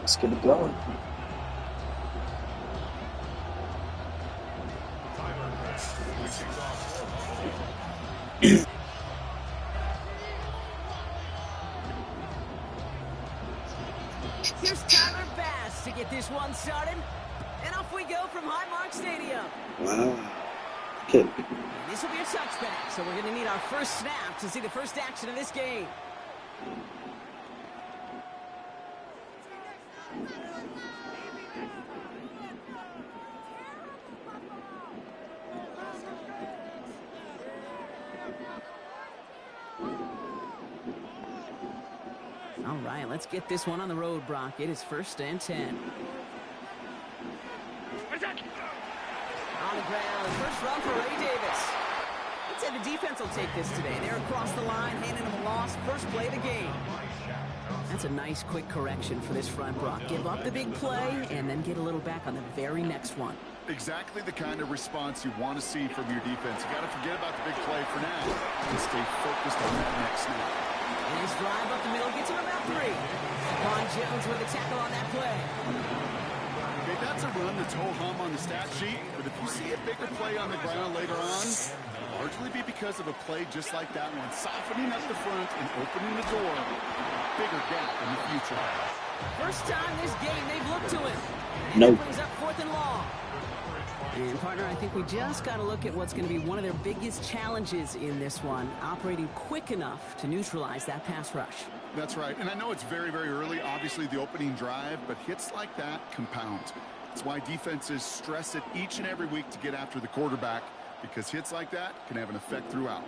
Let's get it going. Here's Tyler Bass to get this one started. And off we go from Highmark Stadium. Wow. Okay. This will be a touchback, so we're going to need our first snap to see the first action of this game. All right, let's get this one on the road, Brock. It is 1st and 10. On the ground, first run for Ray Davis. Let's say the defense will take this today. They're across the line, handing them a loss. First play of the game. That's a nice quick correction for this front, Brock. Give up the big play and then get a little back on the very next one. Exactly the kind of response you want to see from your defense. You got to forget about the big play for now and stay focused on that next snap. Nice drive up the middle, gets him about 3. Vaughn Jones with a tackle on that play. Okay, that's a run that's ho-hum on the stat sheet, but if you see a bigger play on the ground later on, it'll largely be because of a play just like that one, softening up the front and opening the door. Bigger gap in the future. First time this game they've looked to him. And No. that brings up 4th and long. And, partner, I think we just got to look at what's going to be one of their biggest challenges in this one, operating quick enough to neutralize that pass rush. That's right, and I know it's very, very early, obviously the opening drive, but hits like that compound. That's why defenses stress it each and every week to get after the quarterback, because hits like that can have an effect throughout.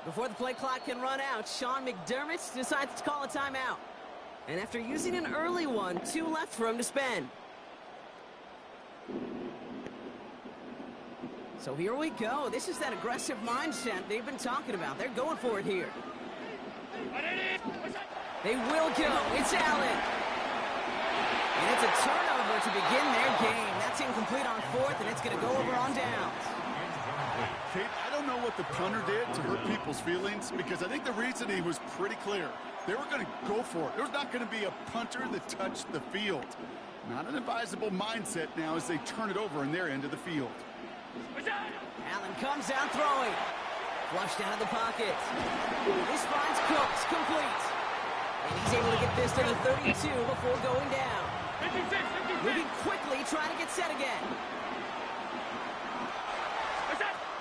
Before the play clock can run out, Sean McDermott decides to call a timeout. And after using an early one, 2 left for him to spend. So here we go. This is that aggressive mindset they've been talking about. They're going for it here. They will go. It's Allen. And it's a turnover to begin their game. That's incomplete on 4th, and it's going to go over on downs. Kate, I don't know what the punter did to hurt people's feelings, because I think the reasoning was pretty clear. They were going to go for it. There's not going to be a punter that touched the field. Not an advisable mindset now as they turn it over in their end of the field. Allen comes down throwing. Flushed out of the pocket. This finds Cooks complete. And he's able to get this to the 32 before going down. Moving quickly, trying to get set again.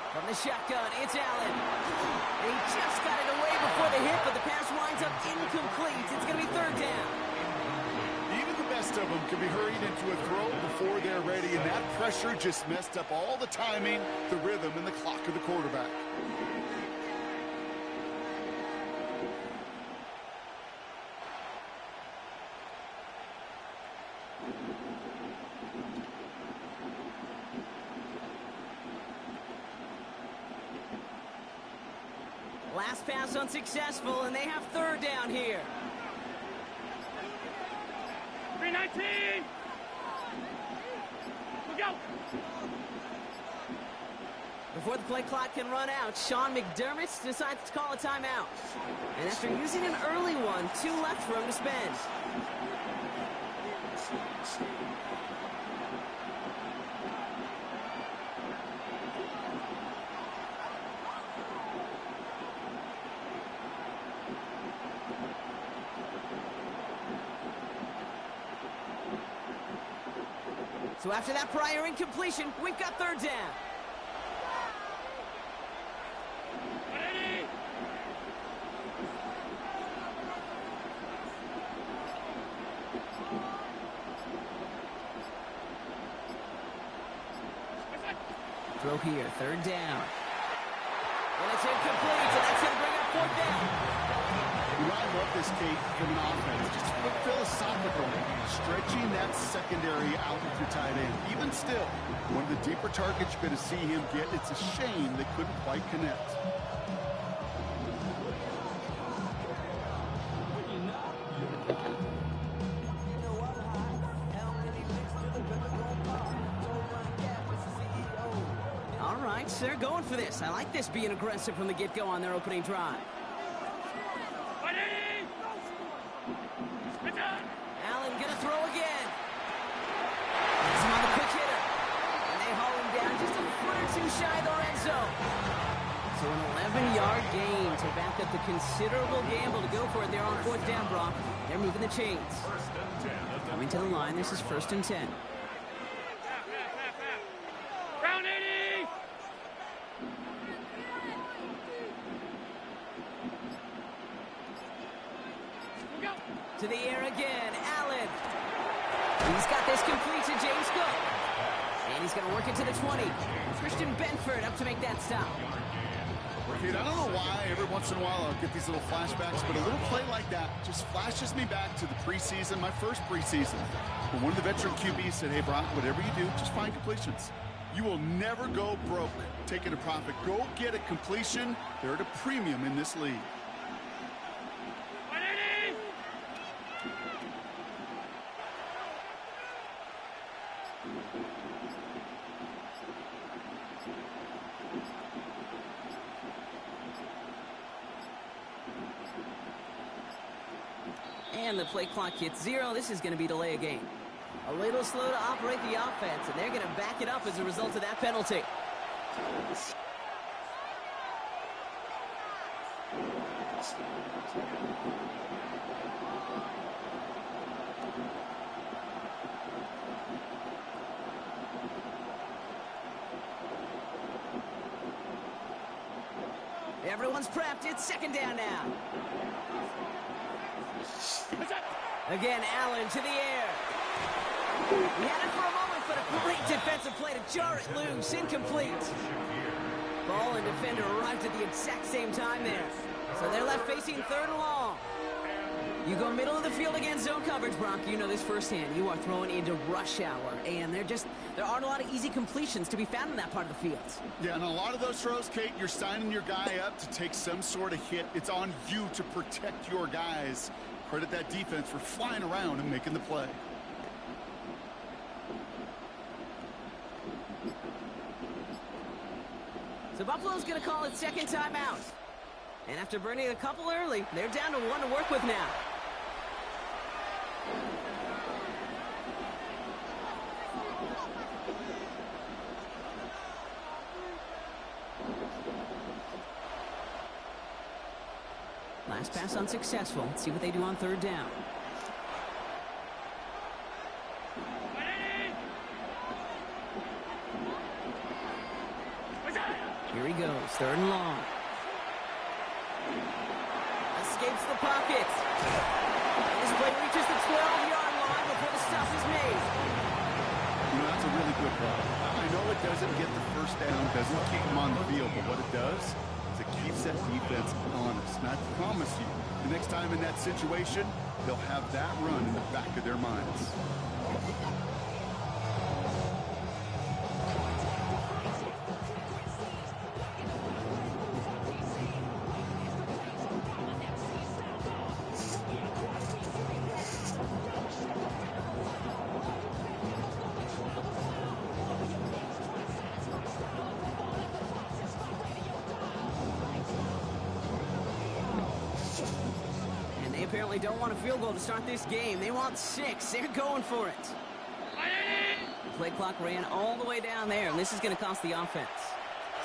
From the shotgun, it's Allen. And he just got it away before the hit, but the pass winds up incomplete. It's going to be 3rd down. Even the best of them can be hurried into a throw before they're ready, and that pressure just messed up all the timing, the rhythm, and the clock of the quarterback. Last pass unsuccessful, and they have 3rd down here. 319. Look out. Before the play clock can run out, Sean McDermott decides to call a timeout. And after using an early one, 2 left for him to spend. So after that prior incompletion, we've got 3rd down. Throw here, 3rd down. And it's incomplete, so that's going to bring up 4th down. I love this, Kate, from an offense. Just philosophical, stretching that secondary out with your tight end. Even still, one of the deeper targets you're going to see him get. It's a shame they couldn't quite connect. defense, they're going for this. I like this being aggressive from the get-go on their opening drive. Allen gonna throw again. He's on the quick hitter. And they haul him down just a foot or two shy of the red zone. So an 11-yard gain to back up the considerable gamble to go for it there on 4th down, Brock. They're moving the chains. Coming to the line, this is 1st and 10. Round 80. Go. To the air again, Allen. He's got this complete to James Cook. And he's going to work it to the 20. Christian Benford up to make that stop. Kid, I don't know why every once in a while I'll get these little flashbacks, but a little play like that just flashes me back to the preseason, my first preseason. When one of the veteran QBs said, hey, Brock, whatever you do, just find completions. You will never go broke taking a profit. Go get a completion. They're at a premium in this league. 180. And the play clock hits 0. This is going to be delay a game. A little slow to operate the offense, and they're going to back it up as a result of that penalty. Everyone's prepped. It's 2nd down now. Again, Allen to the air. He had it for a moment, but a great defensive play to jar it loose. Incomplete. Ball and defender arrived at the exact same time there. So they're left facing 3rd and long. You go middle of the field against zone coverage, Brock. You know this firsthand. You are throwing into rush hour, and there aren't a lot of easy completions to be found in that part of the field. Yeah, and a lot of those throws, Kate, you're signing your guy up to take some sort of hit. It's on you to protect your guys. Credit that defense for flying around and making the play. So Buffalo's going to call it 2nd timeout. And after burning a couple early, they're down to 1 to work with now. Last pass unsuccessful. Let's see what they do on 3rd down. Here he goes, 3rd and long. Escapes the pocket. And this play reaches the 12-yard line before the stop is made. You know, that's a really good play. I know it doesn't get the 1st down, doesn't keep them on the field, but what it does is it keeps that defense honest. And I promise you, the next time in that situation, they'll have that run in the back of their minds. Apparently don't want a field goal to start this game. They want 6. They're going for it. The play clock ran all the way down there, and this is going to cost the offense.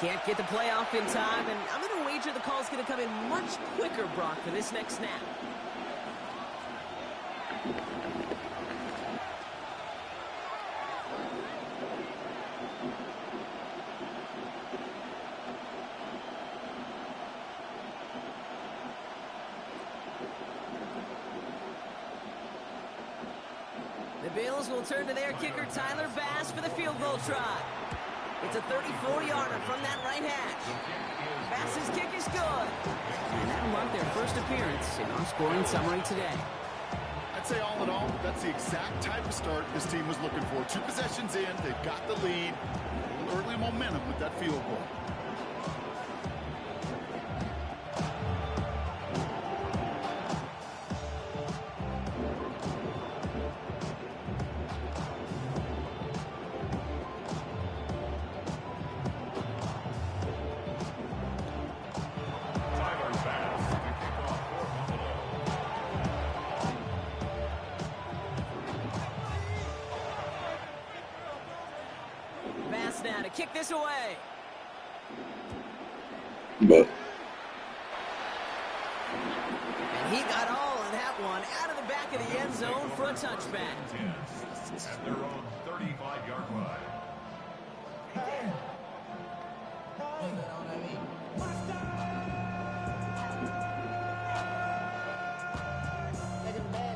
Can't get the play off in time, and I'm going to wager the call's going to come in much quicker, Brock, for this next snap. Bills will turn to their kicker, Tyler Bass, for the field goal try. It's a 34-yarder from that right hash. Bass's kick is good. And that'll mark their first appearance in our scoring summary today. I'd say all in all, that's the exact type of start this team was looking for. 2 possessions in, they've got the lead. Early momentum with that field goal. this away. But And he got all of that one out of the back of the end zone for a touchback. At their own 35-yard line.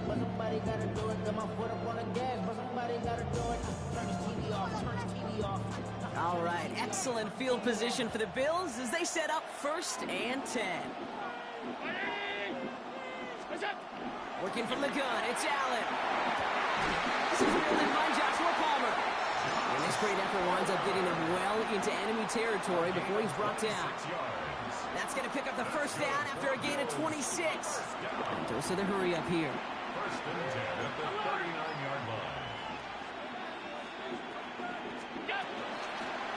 Somebody gotta do it. Got my foot up on the gas, but somebody gotta do it. Turn this TV off. Turn this TV off. All right, excellent field position for the Bills as they set up 1st and 10. Working from the gun, it's Allen. This is fielded by Joshua Palmer. And this great effort winds up getting him well into enemy territory before he's brought down. That's going to pick up the 1st down after a gain of 26. And dose of the hurry up here. 1st and 10 at the 39-yard line.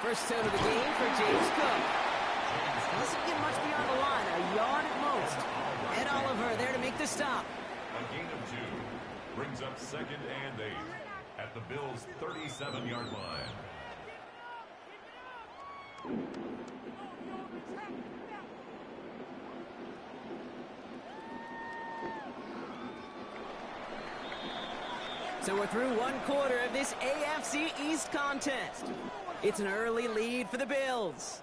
First tone of the game for James Cook. Doesn't get much beyond the line, a yard at most. Ed Oliver there to make the stop. A gain of 2 brings up 2nd and 8 at the Bills' 37-yard line. So we're through 1 quarter of this AFC East contest. It's an early lead for the Bills.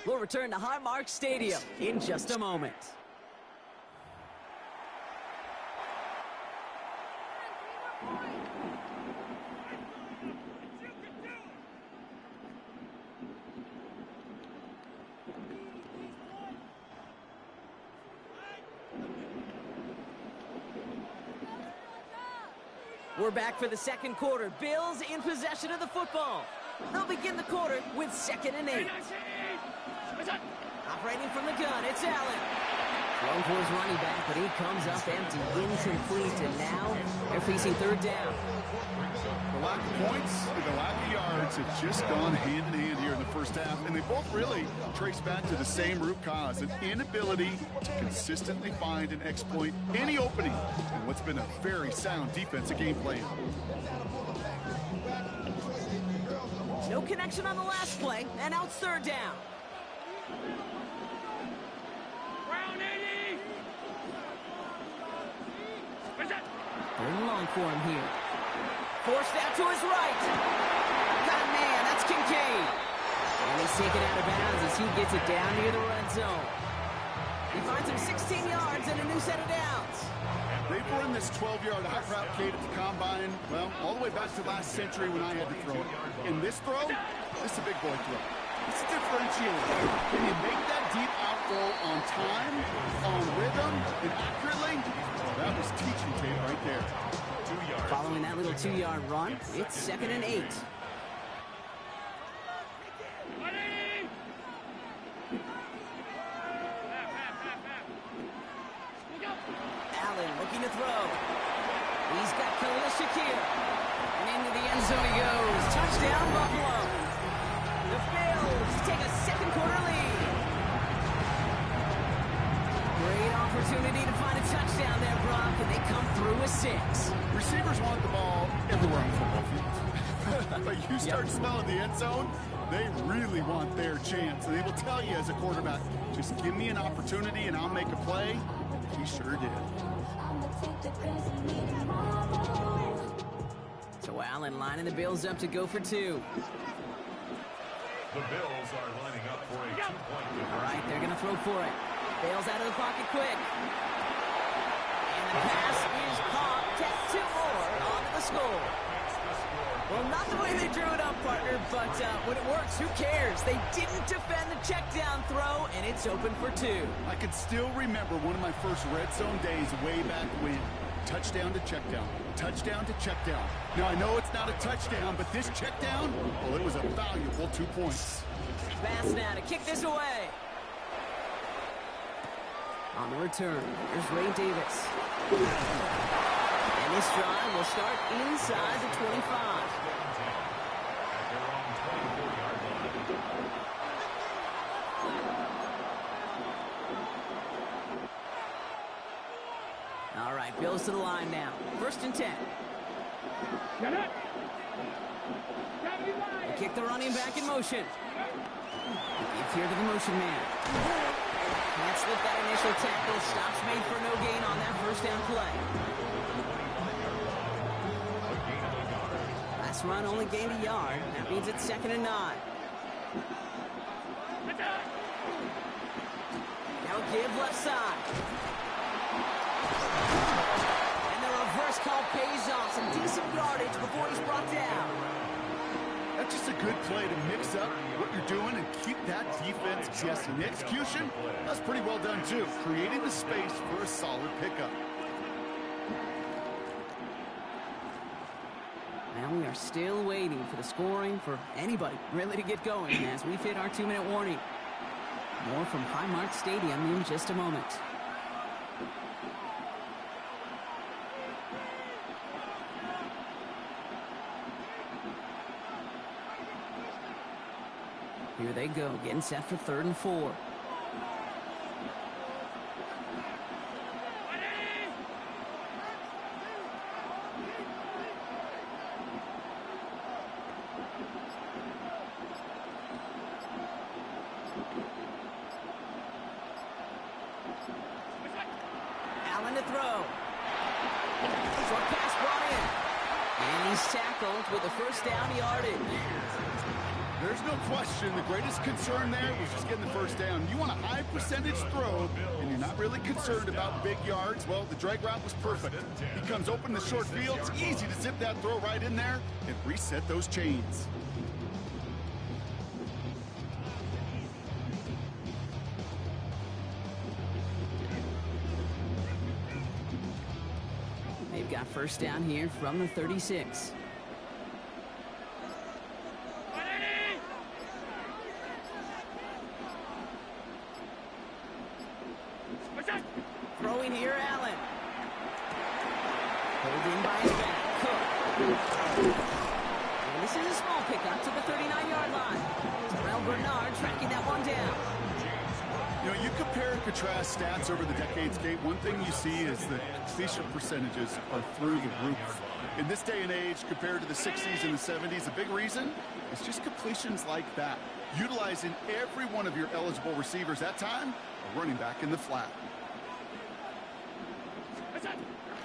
We'll return to Highmark Stadium in just a moment. We're back for the 2nd quarter. Bills in possession of the football. They'll begin the quarter with 2nd and 8. Operating from the gun, it's Allen. Thrown for his running back, but he comes up empty, incomplete, and now they're facing 3rd down. The lack of points and the lack of yards have just gone hand in hand here in the 1st half, and they both really trace back to the same root cause, an inability to consistently find and exploit any opening in what's been a very sound defensive game plan. No connection on the last play, and now it's 3rd down. Round 80. Where's that? 3rd and long for him here. Forced out to his right. Got a man, that's Kincaid. And he's taken out of bounds as he gets it down near the red zone. He finds him 16 yards and a new set of downs. They've run this 12-yard hot route, Kate, at the combine, well, all the way back to last century when I had to throw it. In this throw, this is a big boy throw. It's a differentiator. Can you make that deep out goal on time, on rhythm, and accurately? Well, that was teaching tape right there. 2 yards. Following that little 2-yard run, it's 2nd and 8. Allen looking to throw. He's got Khalil Shakir. And into the end zone he goes. Touchdown, Buffalo. The Bills take a 2nd quarter lead. Great opportunity to find a touchdown there, Brock, and they come through with 6. Receivers want the ball everywhere on the football field. But you start smelling the end zone, they really want their chance. And they will tell you as a quarterback, just give me an opportunity and I'll make a play. He sure did. So Allen lining the Bills up to go for 2. The Bills are lining up for a 2-point All conversion. right, they're going to throw for it. Bails out of the pocket quick. And the pass is caught. Take 2 more onto the score. Well, not the way they drew it up, partner, but when it works, who cares? They didn't defend the check down throw, and it's open for 2. I can still remember one of my first red zone days way back when. Touchdown to check down. Touchdown to check down. Now, I know it's not a touchdown, but this check down, well, it was a valuable 2 points. Pass now to kick this away. On the return, here's Ray Davis. And this drive will start inside the 25. At their own 24-yard line. All right, Bills to the line now. 1st and 10. They kick the running back in motion. It's here to the motion man. Can't slip that initial tackle. Stops made for no gain on that first down play. Last run only gained a yard. That means it's 2nd and 9. Now give left side. And the reverse call pays off. Some decent yardage before he's brought down. That's just a good play to mix up what you're doing and keep that defense guessing. The execution, that's pretty well done too. Creating the space for a solid pickup. Now we are still waiting for the scoring for anybody really to get going as we've hit our 2-minute warning. More from Highmark Stadium in just a moment. Here they go, getting set for 3rd and 4. Allen to throw. Short pass brought in. And he's tackled with a first down yardage. There's no question the greatest concern there was just getting the first down. You want a high percentage throw, and you're not really concerned about big yards. Well, the drag route was perfect. He comes open the short field. It's easy to zip that throw right in there and reset those chains. They've got first down here from the 36. Throwing here, Allen. Holding by his back. Cook. And this is a small pickup to the 39-yard line. Terrell Bernard tracking that one down. You know, you compare and contrast stats over the decades, Kate. One thing you see is that completion percentages are through the roof. In this day and age, compared to the 60s and the 70s, a big reason is just completions like that. Utilizing every one of your eligible receivers that time, a running back in the flat.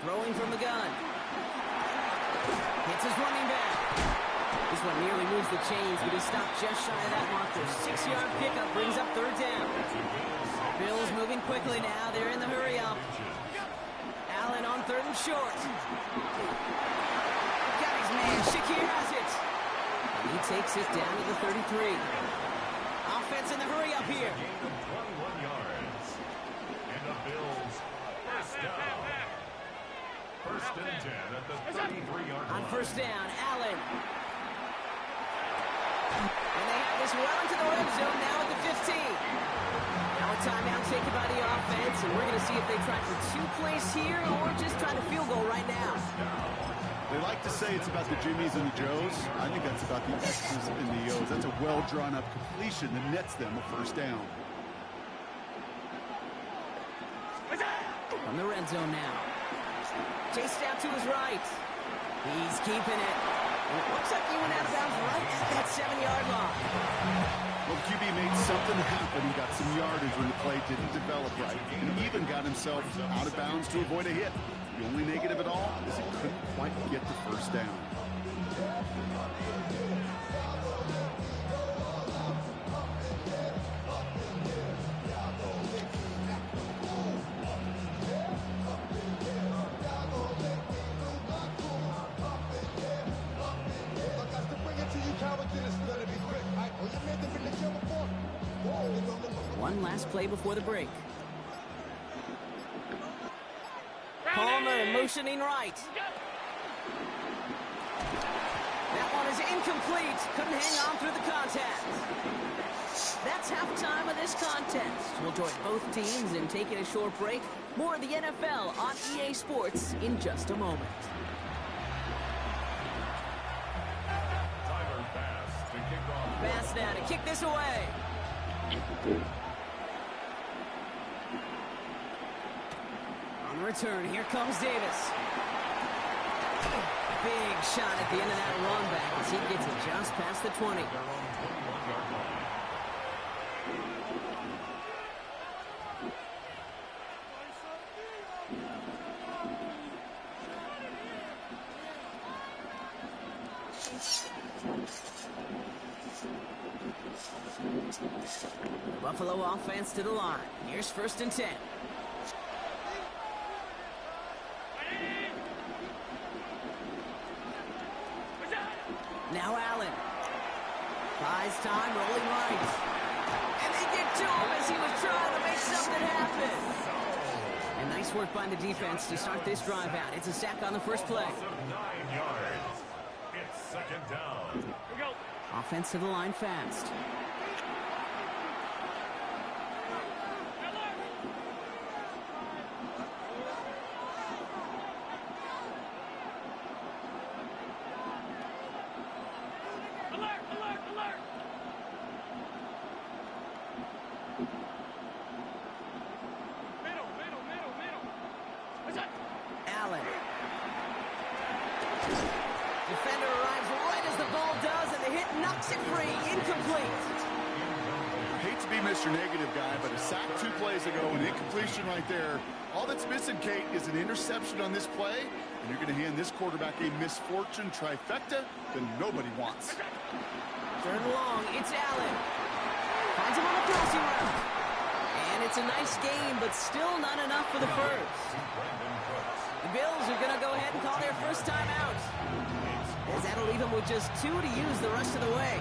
Throwing from the gun. Hits his running back. This one nearly moves the chains, but he stopped just shy of that marker. 6-yard pickup brings up 3rd down. Bills moving quickly now. They're in the hurry up. Allen on 3rd and short. Got his man. Shakir has it. And he takes it down to the 33. Offense in the hurry up here. Gain of 21 yards. And the Bills first down. 1st and 10 at the 33-yard line. On first down, Allen. And they have this well into the red zone now at the 15. Now a timeout taken by the offense, and we're going to see if they try for 2 plays here or just try the field goal right now. They like to say it's about the Jimmies and the Joes. I think that's about the X's and the O's. That's a well-drawn-up completion that nets them a first down. From the red zone now. Chased out to his right. He's keeping it. And it looks like he went out of bounds right at that 7-yard line. Well, the QB made something happen. He got some yardage when the play didn't develop right. And he even got himself out of bounds to avoid a hit. The only negative at all is he couldn't quite get the first down. One last play before the break. Palmer motioning right. That one is incomplete. Couldn't hang on through the contact. That's halftime of this contest. We'll join both teams in taking a short break. More of the NFL on EA Sports in just a moment. Tyler Bass to kick off. Bass now to kick this away. On the return, here comes Davis. big shot at the end of that run back as he gets it just past the 20. Their own 21-yard line. Buffalo offense to the line. Here's 1st and 10. Now Allen. Buys time, rolling right. And they get to him as he was trying to make something happen. And nice work by the defense to start this drive out. It's a sack on the first play. Loss of 9 yards. It's 2nd down. Here we go. Offense to the line fast. Alert, alert, alert. Middle, middle, middle, middle. What's that? Allen. Defender arrives right as the ball does, and the hit knocks it free. Incomplete. Hate to be Mr. Negative guy, but a sack 2 plays ago, an incompletion right there. All that's missing, Kate, is an interception on this play, and you're going to hand this quarterback a misfortune trifecta that nobody wants. 3rd and long, it's Allen. Finds him on the crossing route. And it's a nice game, but still not enough for the first. The Bills are going to go ahead and call their first timeout, as that'll leave them with just 2 to use the rest of the way.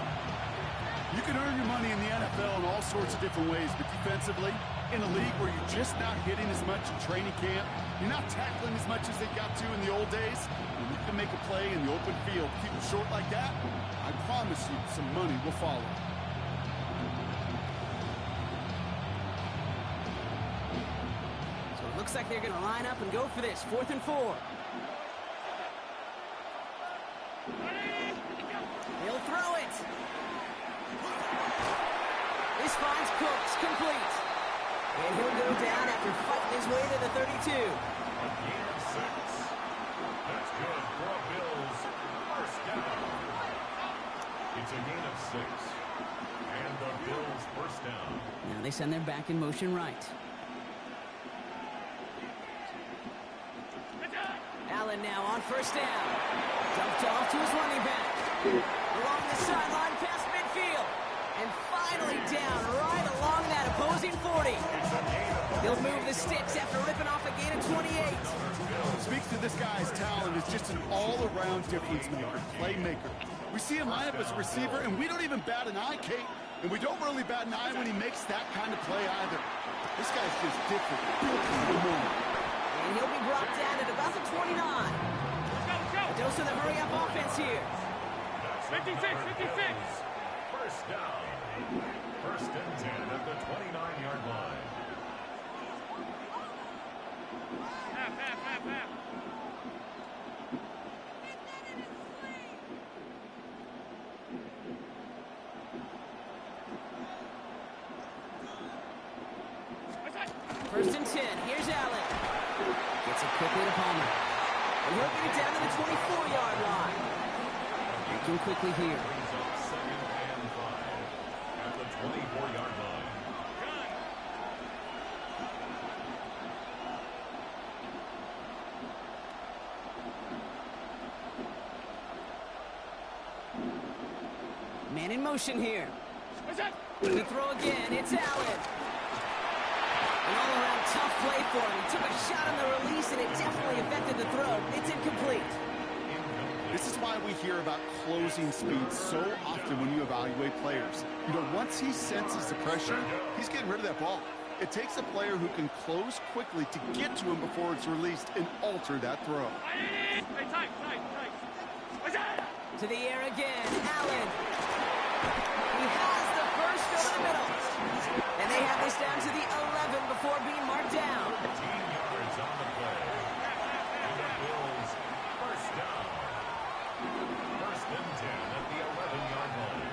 You can earn your money in the NFL in all sorts of different ways, but defensively, in a league where you're just not hitting as much in training camp, you're not tackling as much as they got to in the old days, and you can make a play in the open field, keep it short like that, I promise you some money will follow. So it looks like they're going to line up and go for this. 4th and 4. He'll throw it. This finds Cooks, complete. And he'll go down after fighting his way to the 32. A gain of 6. That's good for a Bills 1st down. It's a gain of 6. And the Bills 1st down. Now they send their back in motion right. Allen now on 1st down. Dumped off to his running back. Along the sideline past midfield. And finally down right along that opposing 40. He'll move the sticks after ripping off a gain of 28. Speaks to this guy's talent as just an all-around difference maker, playmaker. We see him line up as a receiver, and we don't even bat an eye, Kate. And we don't really bat an eye when he makes that kind of play either. This guy's just different. Built for the moment. And he'll be brought down at about the 29. A dose of the hurry-up offense here. 56, 56. 1st down. 1st and 10 at the 29-yard line. Half, half, half, half. What's that? 1st and 10. Here's Allen. Gets it quickly to Palmer. And he'll get it down to the 24-yard line. Working quickly here. Brings up 2nd and 5 at the 24-yard line. Man in motion here. What's that? The throw again. It's Allen. An all-around tough play for him. He took a shot on the release, and it definitely affected the throw. It's incomplete. This is why we hear about closing speed so often when you evaluate players. You know, once he senses the pressure, he's getting rid of that ball. It takes a player who can close quickly to get to him before it's released and alter that throw. Hey, tight, tight, tight. What's that? To the air again. Allen. He has the first over the middle. And they have this down to the 11 before being marked down. 15 yards on the play. And the Bills 1st down. 1st and 10 at the 11-yard line.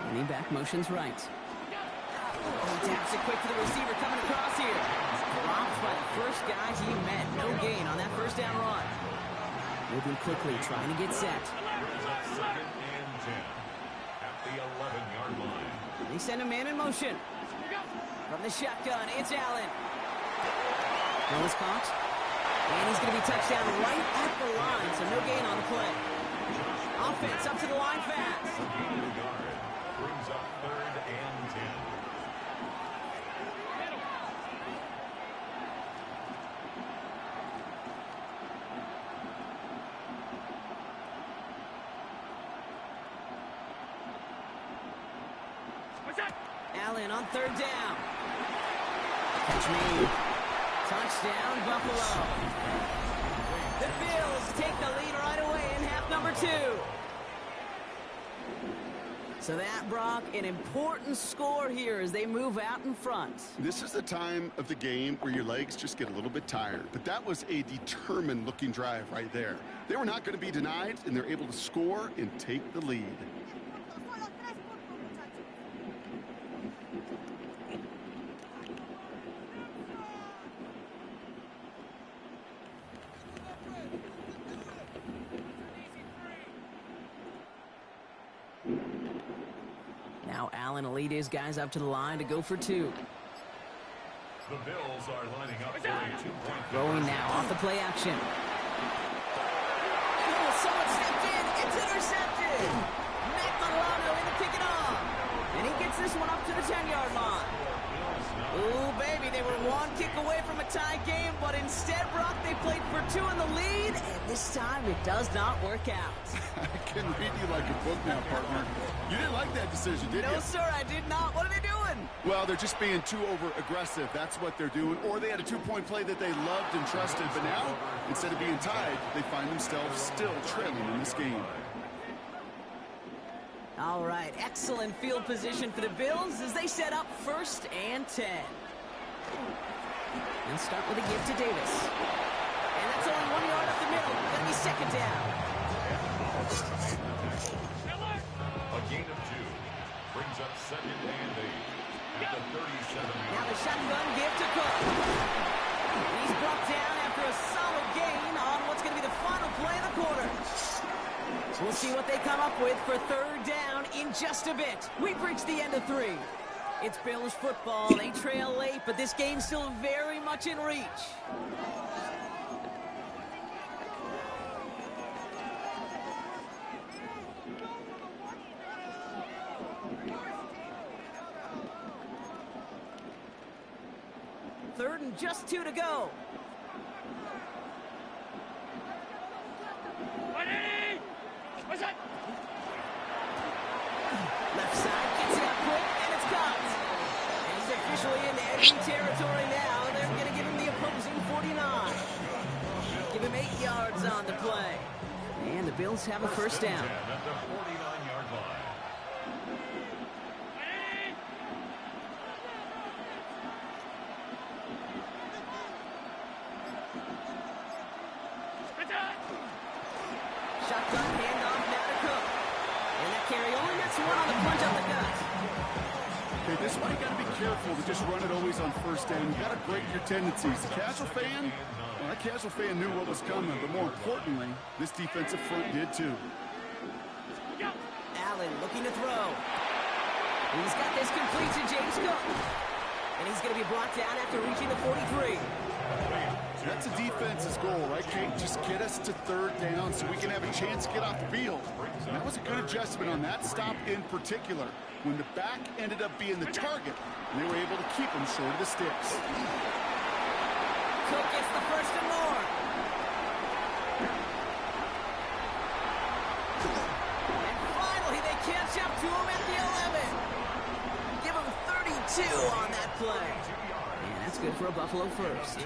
Running back motions right. Oh, he taps it quick to the receiver coming across here. Dropped by the first guy he met. No gain on that 1st down run. Moving quickly, trying to get set. Brings up 2nd and 10 at the 11-yard line. They send a man in motion. From the shotgun, it's Allen. Ball is caught. And he's going to be touched down right at the line, so no gain on the play. Offense up to the line fast. A gain of a yard. Brings up 3rd and 10. Allen on 3rd down. Catch made. Touchdown, Buffalo. The Bills take the lead right away in half number 2. So that, Brock, an important score here as they move out in front. This is the time of the game where your legs just get a little bit tired. But that was a determined-looking drive right there. They were not going to be denied, and they're able to score and take the lead. Now Allen will lead his guys up to the line to go for 2. The Bills are lining up for a 2-point Throwing now off the play action. Oh, someone stepped in. It's intercepted. Matt Milano in to pick it off. And he gets this one up to the 10-yard line. Ooh, baby, they were one kick away from a tie game, but instead, Brock, they played for 2 in the lead, and this time it does not work out. I can read you like a book now, partner. You didn't like that decision, did you? No, sir, I did not. What are they doing? Well, they're just being too over-aggressive. That's what they're doing. Or they had a 2-point play that they loved and trusted, but now, instead of being tied, they find themselves still trailing in this game. All right, excellent field position for the Bills as they set up 1st and 10. And start with a give to Davis. And that's only 1 yard up the middle. Gonna be 2nd down. A gain of 2. Brings up 2nd and 8 at the 37. Now the shotgun give to Cook. He's brought down after a solid gain on what's going to be the final play of the quarter. We'll see what they come up with for 3rd down in just a bit. We've reached the end of 3. It's Bills football. They trail late, but this game's still very much in reach. Third and just 2 to go. Left side gets it up quick, and it's caught. And he's officially in enemy territory now. They're going to give him the opposing 49. Give him 8 yards on the play. And the Bills have a 1st down. At the 49-yard line. Shotgun handoff now to Cook. And that carry only gets 1 on the plunge up the gut. Okay, this is why you got to be careful to just run it always on 1st down. You got to break your tendencies. The casual fan, well, that casual fan knew what was coming, but more importantly, this defensive front did too. Allen looking to throw. He's got this complete to James Cook. And he's going to be brought down after reaching the 43. That's a defense's goal, right, Kate? Just get us to 3rd down so we can have a chance to get off the field. And that was a good adjustment on that stop in particular, when the back ended up being the target, and they were able to keep him short of the sticks. Cook gets the 1st and more. And finally, they catch up to him at the 11. Give him 32 on that play. And that's good for a Buffalo 1st.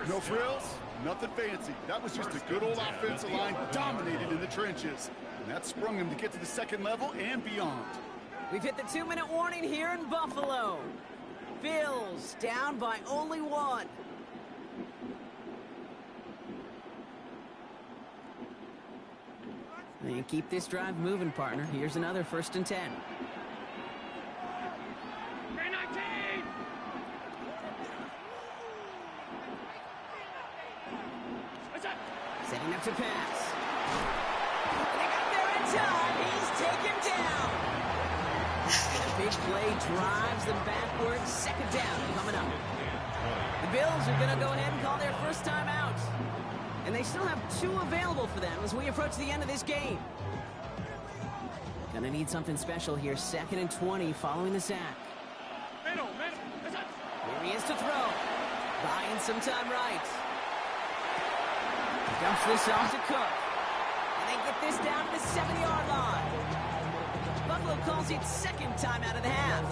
No frills, nothing fancy. That was just a good old offensive line dominated in the trenches. And that sprung him to get to the 2nd level and beyond. We've hit the 2-minute warning here in Buffalo. Bills down by only 1. And keep this drive moving, partner. Here's another 1st and 10. Setting up to pass. They got there in time. He's taken down. And a big play drives them backwards. Second down coming up. The Bills are going to go ahead and call their first time out. And they still have 2 available for them as we approach the end of this game. Gonna need something special here. 2nd and 20 following the sack. Middle. Here he is to throw. Buying some time right. Dumps this off to Cook. And they get this down to the 7-yard line. Buffalo calls it 2nd time out of the half.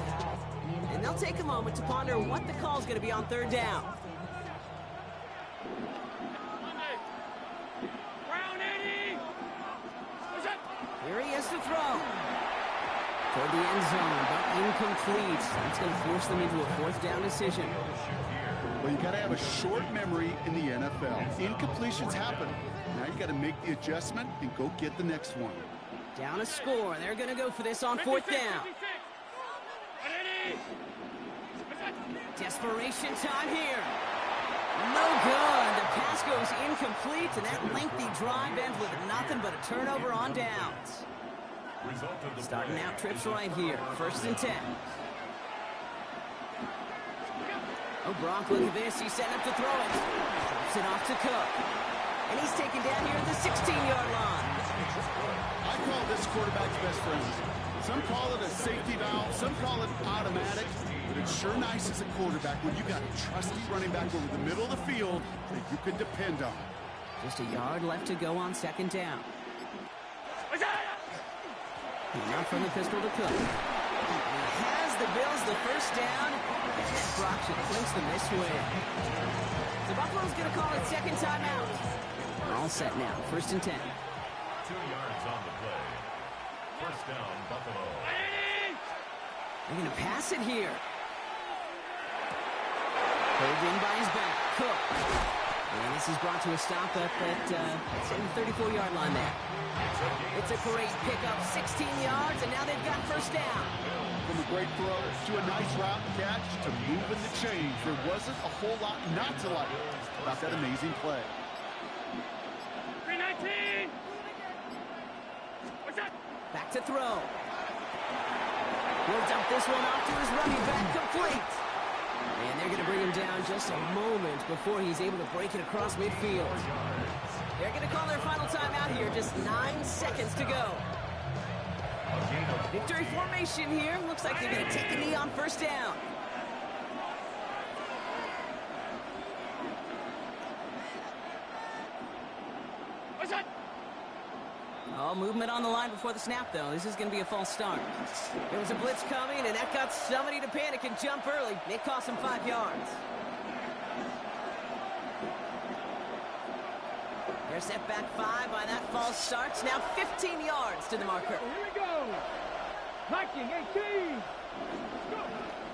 And they'll take a moment to ponder what the call's going to be on 3rd down. Brown 80. Here he is to throw. Toward the end zone, but incomplete. That's going to force them into a 4th down decision. Well, you got to have a short memory in the NFL. Incompletions happen. Now you got to make the adjustment and go get the next one. Down a score. They're going to go for this on 4th down. 56. Desperation time here. No good. The pass goes incomplete, and that lengthy drive ends with nothing but a turnover on downs. Starting out trips right here. 1st and 10. Oh, Brock, look at this. He's setting up to throw it. Drops it off to Cook. And he's taken down here at the 16-yard line. I call this quarterback's best friend. Some call it a safety valve, some call it automatic, but it's sure nice as a quarterback when you got a trusty running back over the middle of the field that you can depend on. Just a yard left to go on 2nd down. Not from the pistol to Cook. And he has the Bills the 1st down. And Brock should clinch them this way. The Buffalo's going to call it 2nd timeout. They're all set now. 1st and 10. 2 yards on the play. 1st down, Buffalo. They're going to pass it here. Pulled in by his back. Cook. And this is brought to a stop up at the 34-yard line there. It's a great pickup, 16 yards, and now they've got 1st down. From a great throw to a nice route catch to moving the chains, there wasn't a whole lot not to like about that amazing play. 319. Back to throw. He'll dump this one off to his running back, complete. And they're going to bring him down just a moment before he's able to break it across midfield. They're going to call their final timeout here. Just 9 seconds to go. Victory formation here. Looks like they're going to take a knee on 1st down. Oh, movement on the line before the snap, though. This is going to be a false start. There was a blitz coming, and that got somebody to panic and jump early. It cost them 5 yards. They're set back 5 by that false start. Now 15 yards to the marker. Here we go. 19, 18.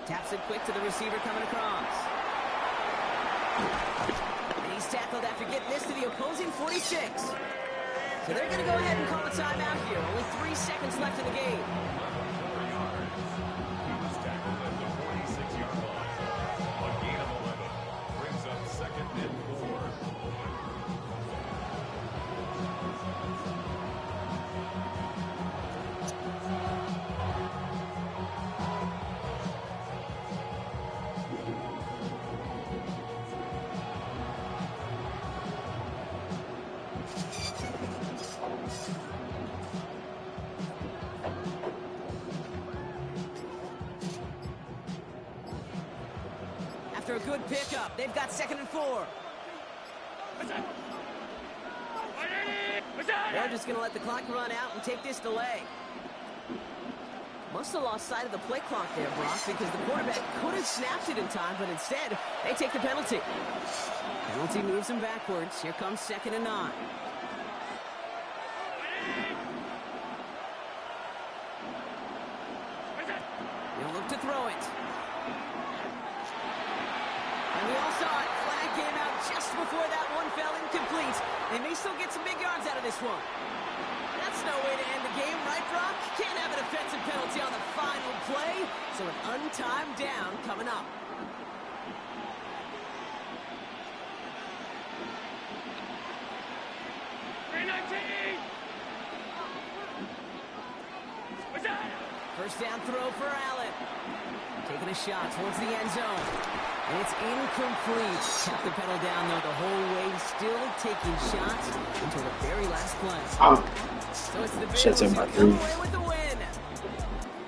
Taps it quick to the receiver coming across. And he's tackled after getting this to the opposing 46. So they're going to go ahead and call a timeout here. Only 3 seconds left in the game. He was tackled at the 46-yard line. A gain of 11 brings up 2nd and 4. After a good pickup, they've got 2nd and 4. They're just going to let the clock run out and take this delay. Must have lost sight of the play clock there, Brock, because the quarterback could have snapped it in time, but instead, they take the penalty. Penalty moves them backwards. Here comes 2nd and 9. He'll look to throw it. And we all saw it. Flag came out just before that one fell incomplete. They may still get some big yards out of this one. That's no way to end the game, right, Brock? Can't have an offensive penalty on the final play. So an untimed down coming up. First down throw for Allen. Taking a shot towards the end zone. And it's incomplete. Kept the pedal down, though, the whole way. Still taking shots until the very last play. So it's the Bills who come away with the win.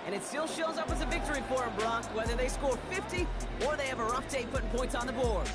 And it still shows up as a victory for them, Brock, whether they score 50 or they have a rough day putting points on the board.